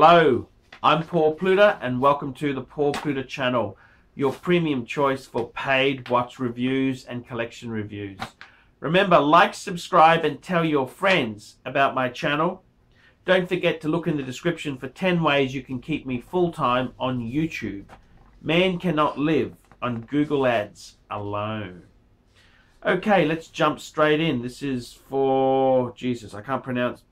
Hello, I'm Paul Pluta and welcome to the Paul Pluta channel, your premium choice for paid watch reviews and collection reviews. Remember, like, subscribe and tell your friends about my channel. Don't forget to look in the description for 10 ways you can keep me full-time on YouTube. Man cannot live on Google Ads alone. Okay, let's jump straight in. This is for, Jesus, I can't pronounce,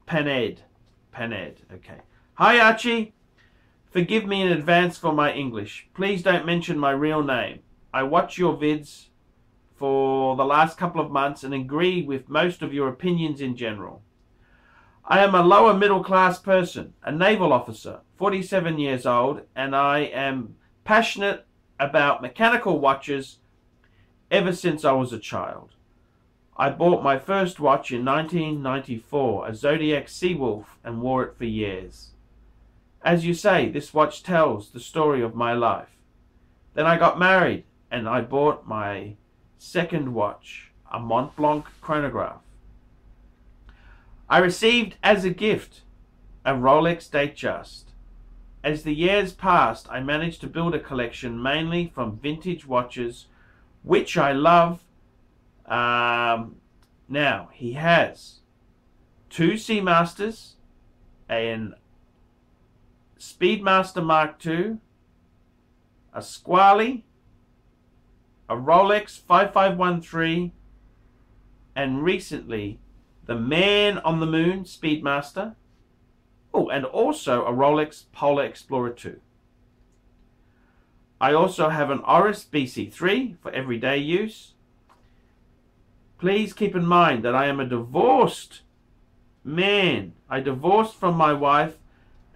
Paned. Okay. Hi Archie. Forgive me in advance for my English. Please don't mention my real name. I watch your vids for the last couple of months and agree with most of your opinions in general. I am a lower middle class person, a naval officer, 47 years old, and I am passionate about mechanical watches ever since I was a child. I bought my first watch in 1994, a Zodiac Seawolf, and wore it for years. As you say, this watch tells the story of my life. Then I got married and I bought my second watch, a Mont Blanc chronograph. I received as a gift a Rolex Datejust. As the years passed, I managed to build a collection mainly from vintage watches, which I love. Now, he has two Seamasters, an Speedmaster Mark II, a Squally, a Rolex 5513, and recently the Man on the Moon Speedmaster. Oh, and also a Rolex Polar Explorer 2. I also have an Oris BC3 for everyday use. Please keep in mind that I am a divorced man. I divorced from my wife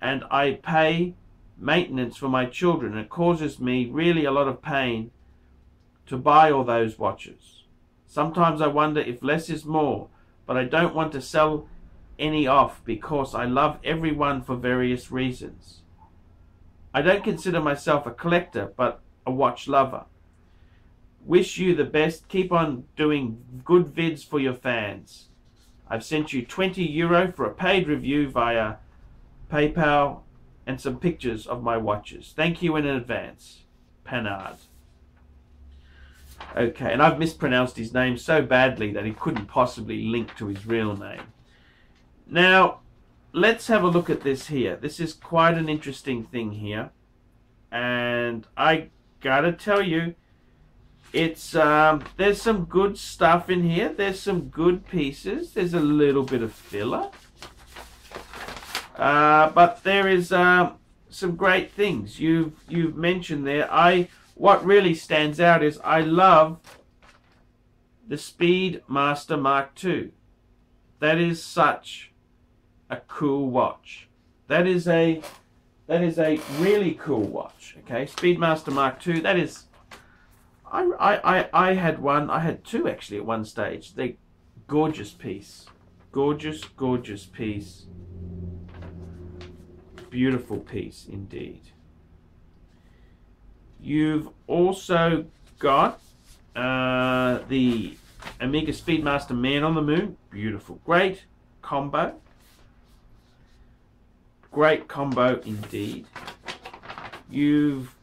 and I pay maintenance for my children. It causes me really a lot of pain to buy all those watches. Sometimes I wonder if less is more, but I don't want to sell any off because I love everyone for various reasons. I don't consider myself a collector, but a watch lover. Wish you the best. Keep on doing good vids for your fans. I've sent you €20 for a paid review via PayPal and some pictures of my watches. Thank you in advance. Panard. Okay, and I've mispronounced his name so badly that he couldn't possibly link to his real name. Now, let's have a look at this here. This is quite an interesting thing here. And I gotta tell you, it's there's some good stuff in here. There's some good pieces. There's a little bit of filler. But there is some great things. You've mentioned there. What really stands out is I love the Speedmaster Mark II. That is such a cool watch. That is a really cool watch. Okay, Speedmaster Mark II. That is. I had one. I had two actually at one stage. They gorgeous piece, gorgeous piece, beautiful piece indeed. You've also got the Omega Speedmaster Man on the Moon. Beautiful, great combo. Great combo indeed. You've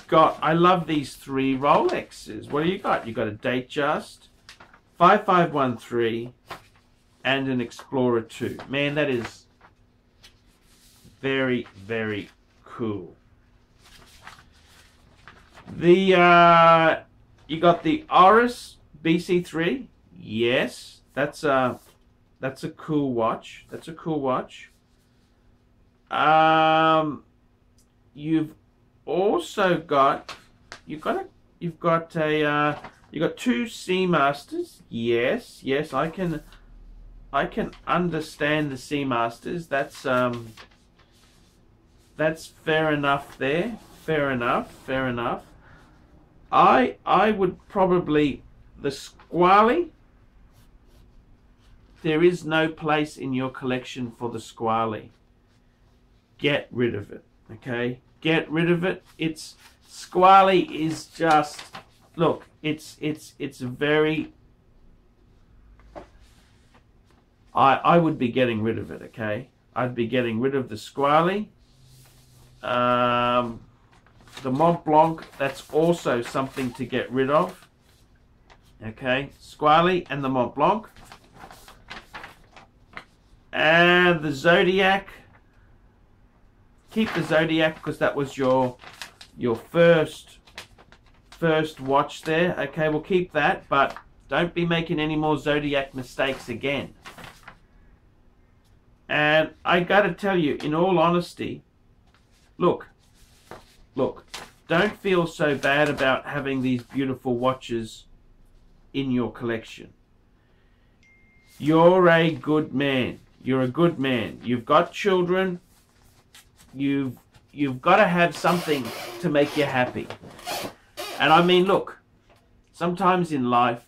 got, I love these three Rolexes. What do you got? You got a Datejust, 5513, and an Explorer 2. Man, that is very, very cool. The you got the Oris BC3. Yes, that's a cool watch. That's a cool watch. You've also got you got two Seamasters. Yes, I can understand the Seamasters. That's fair enough there. Fair enough. I would probably, the Squally, there is no place in your collection for the Squally. Get rid of it, okay? Get rid of it. It's Squally is just, look, it's very, I would be getting rid of it, okay? I'd be getting rid of the Squally. The Mont Blanc, that's also something to get rid of. Okay, Squally and the Mont Blanc. And the Zodiac. Keep the Zodiac because that was your first watch there. Okay, we'll keep that, but don't be making any more Zodiac mistakes again. And I gotta tell you, in all honesty, look, don't feel so bad about having these beautiful watches in your collection. You're a good man. You're a good man. You've got children. You've got to have something to make you happy. And I mean, look, sometimes in life,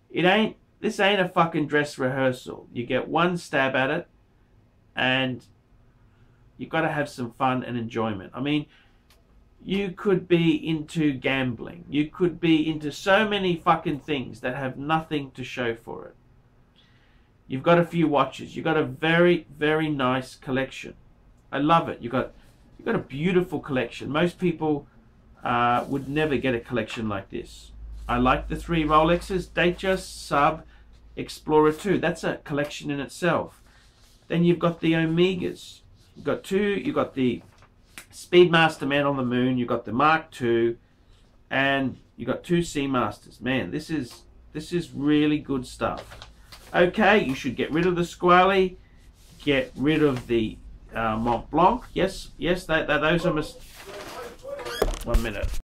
this ain't a fucking dress rehearsal. You get one stab at it, and you've got to have some fun and enjoyment. I mean, you could be into gambling. You could be into so many fucking things that have nothing to show for it. You've got a few watches. You've got a very, very nice collection. I love it. You've got a beautiful collection. Most people would never get a collection like this. I like the 3 Rolexes, Datejust, Sub, Explorer 2. That's a collection in itself. Then you've got the Omegas. You've got the Speedmaster Man on the Moon. You've got the Mark II, and you've got 2 Seamasters. Man, this is really good stuff. Okay, you should get rid of the Squally, get rid of the Mont Blanc. Yes, those are 1 minute.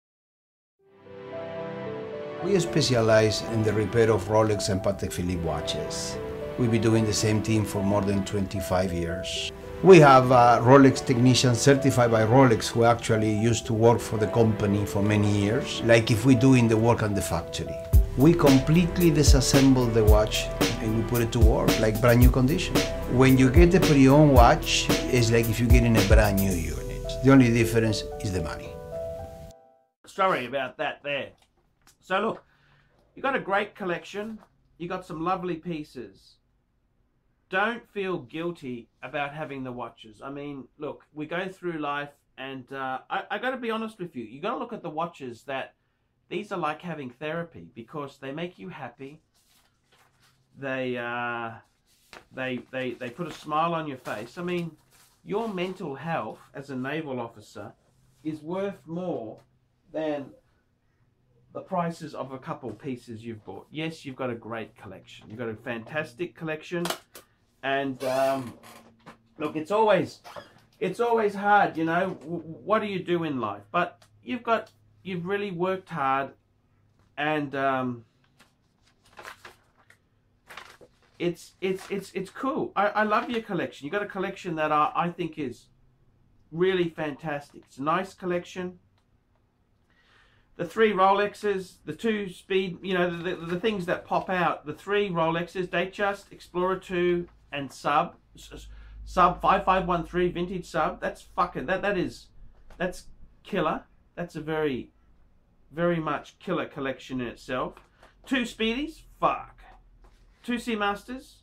We specialize in the repair of Rolex and Patek Philippe watches. We've been doing the same thing for more than 25 years. We have Rolex technicians certified by Rolex who actually used to work for the company for many years, like if we do in the work on the factory. We completely disassemble the watch and we put it to work like brand new condition. When you get a pre-owned watch, it's like if you're getting a brand new unit. The only difference is the money. Sorry about that there. So look, you got a great collection. You got some lovely pieces. Don't feel guilty about having the watches. I mean, look, we go through life, and I got to be honest with you. You got to look at the watches that these are like having therapy because they make you happy. They put a smile on your face. I mean, your mental health as a naval officer is worth more than the prices of a couple pieces you've bought. Yes, you've got a great collection. You've got a fantastic collection. And look, it's always hard, you know. What do you do in life? But you've really worked hard, and it's cool. I love your collection. You got a collection that I think is really fantastic. It's a nice collection. The 3 Rolexes, the 2 speed, you know, the things that pop out. The 3 Rolexes, Datejust, Explorer 2, and Sub 5513 vintage Sub. That's fucking that's killer. That's a very, very much killer collection in itself. 2 Speedies, fuck. 2 Seamasters,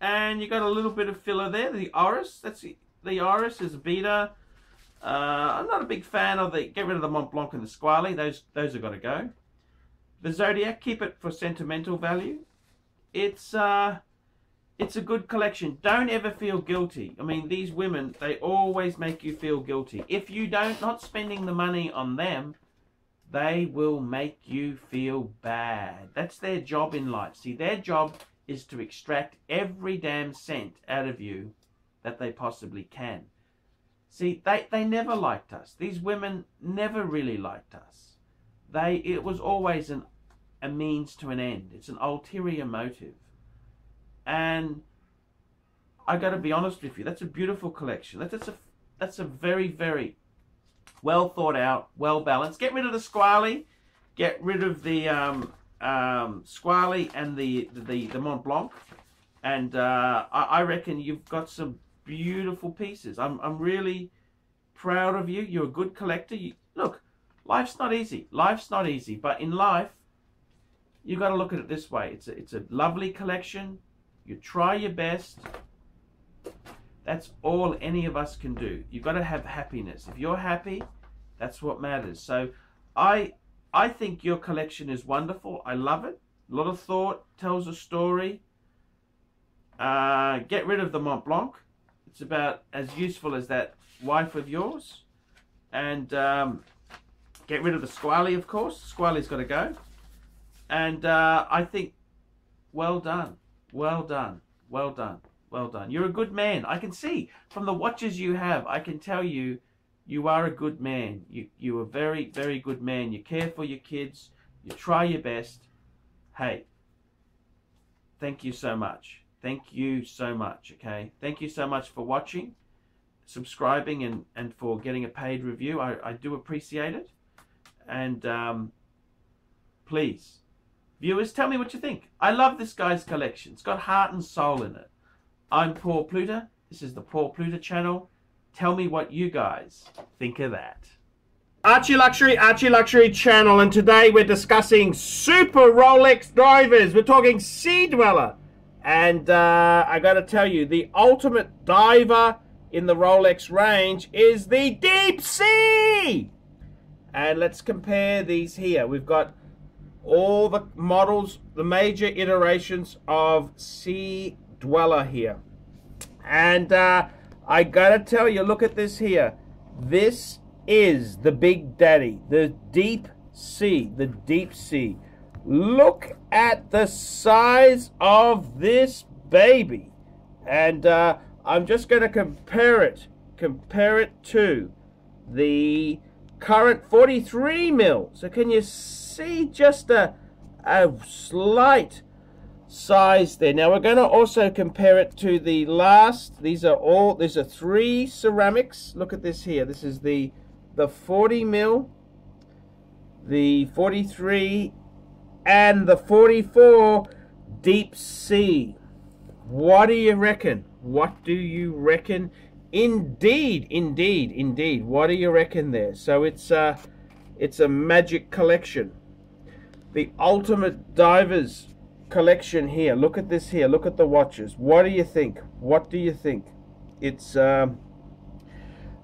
and you got a little bit of filler there. The Oris, that's the Oris is a beta. I'm not a big fan of the, get rid of the Mont Blanc and the Squally. Those have got to go. The Zodiac, keep it for sentimental value. It's a good collection. Don't ever feel guilty. I mean, these women, they always make you feel guilty. If you not spending the money on them, they will make you feel bad. That's their job in life. See, their job is to extract every damn cent out of you that they possibly can. See, they never liked us. These women never really liked us. It was always a means to an end. It's an ulterior motive. And I got to be honest with you, that's a beautiful collection. That's a very, very well thought out, well balanced. Get rid of the Squally, get rid of the Squally and the Mont Blanc, and I reckon you've got some beautiful pieces. I'm really proud of you. You're a good collector. Look, life's not easy. Life's not easy, but in life, you got to look at it this way. It's a lovely collection. You try your best. That's all any of us can do. You've got to have happiness. If you're happy, that's what matters. So I think your collection is wonderful. I love it. A lot of thought, tells a story. Get rid of the Mont Blanc. It's about as useful as that wife of yours. And get rid of the Squally, of course. Squally's got to go. And I think, well done. Well done. Well done. Well done. You're a good man. I can see from the watches you have, I can tell you, you are a good man. You are a very, very good man. You care for your kids. You try your best. Hey, thank you so much. Thank you so much, okay? Thank you so much for watching, subscribing, and for getting a paid review. I do appreciate it. And please, viewers, tell me what you think. I love this guy's collection. It's got heart and soul in it. I'm Paul Pluta. This is the Paul Pluta channel. Tell me what you guys think of that. Archie Luxury channel, and today we're discussing super Rolex divers. We're talking Sea Dweller. And I got to tell you, the ultimate diver in the Rolex range is the Deep Sea. And let's compare these here. We've got all the models, the major iterations of Sea Dweller here. And I gotta tell you, look at this here. This is the Big Daddy, the Deep Sea, the Deep Sea. Look at the size of this baby. And I'm just going to compare it to the current 43 mil. So can you see just a slight size there? Now we're going to also compare it to the last. These are three ceramics. Look at this here. This is the 40 mil, the 43, and the 44 Deep Sea. What do you reckon? What do you reckon? Indeed. What do you reckon there? So it's a magic collection. The ultimate divers collection here. Look at this here. Look at the watches. What do you think? What do you think? It's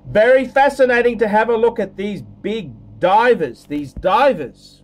very fascinating to have a look at these big divers. These divers.